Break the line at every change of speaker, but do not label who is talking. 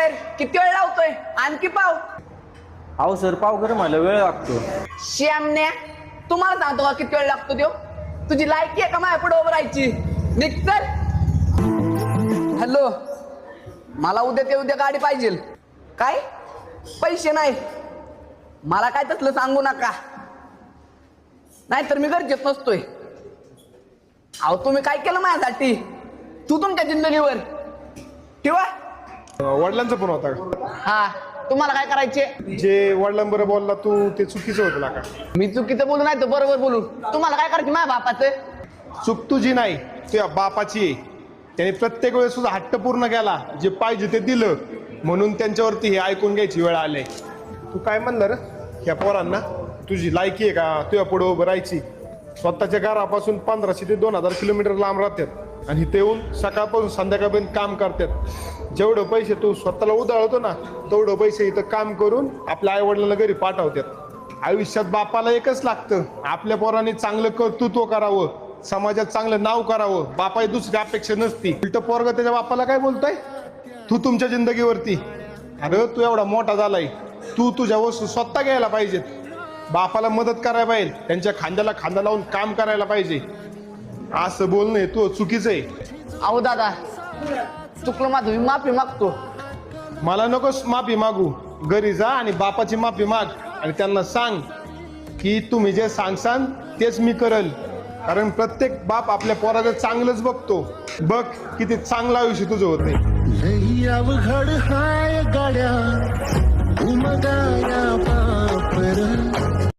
बाहेर, किती वेळ लावतोय? आणखी पाव.
अहो सर, पाव गरम व्हायला वेळ लागतो.
श्यामण्या, तुम्हाला सांगतो का किती वेळ लागतो देव? तुझी लायकी आहे का माझ्या पुढे उभं राहायची? निघ चल. हॅलो, मला उद्या ते उद्या गाडी पाहिजे. काय? पैसे नाही? मला काय तसलं सांगू नका, नाहीतर मी गरजेत नसतोय. अहो तुम्ही काय केलं माझ्यासाठी? तू तुमच्या जिंदगीवर ठेवा.
वडिलांचा फोन होता का?
हा, तुम्हाला काय करायचे?
जे वडिलांबरोबर बोलला तू ते चुकीचं होतं ना का?
मी चुकीचं बोलू नाही तर बरोबर बोलू? तुम्हाला काय करायचे माझ्या बापाचं?
चूक तुझी नाही, तुझ्या बापाची आहे. त्याने प्रत्येक वेळेस तुझा हट्ट पूर्ण केला, जे पाहिजे ते दिलं, म्हणून त्यांच्यावरती हे ऐकून घ्यायची वेळ आली. तू काय म्हणलं रे ह्या पोरांना? तुझी लायकी आहे का तुझ्या पुढे उभं राहायची? स्वतःच्या घरापासून 1500 ते 2000 किलोमीटर लांब राहतात आणि ते येऊन सकाळपासून संध्याकाळपर्यंत काम करतात. जेवढं पैसे तू स्वतःला उधळतो ना, तेवढं पैसे इथं काम करून आपल्या आई वडिलांना घरी पाठवतात. आयुष्यात बापाला एकच लागतं, आपल्या पोरांनी चांगलं कर्तृत्व करावं, समाजात चांगलं नाव करावं. बापाही दुसरी अपेक्षा नसती. उलट पोरग त्याच्या बापाला काय बोलतोय? तू तुमच्या जिंदगीवरती, अरे तू एवढा मोठा झालाय, तू तुझ्या वस्तू स्वतः घ्यायला पाहिजेत, बापाला मदत करायला पाहिजे, त्यांच्या खांद्याला खांदा लावून काम करायला पाहिजे. असं बोलणं तू चुकीचं आहे.
अहो दादा, चुकलं माझं, मी माफी मागतो.
मला नकोस माफी मागू. घरी जा आणि बापाची माफी माग आणि त्यांना सांग की तुम्ही जे सांगसान तेच मी करल. कारण प्रत्येक बाप आपल्या पोराचं चांगलंच बघतो. बघ किती चांगलं आयुष्य तुझं होते.
लई अवघड हाय गाड्या उमगाया बापर.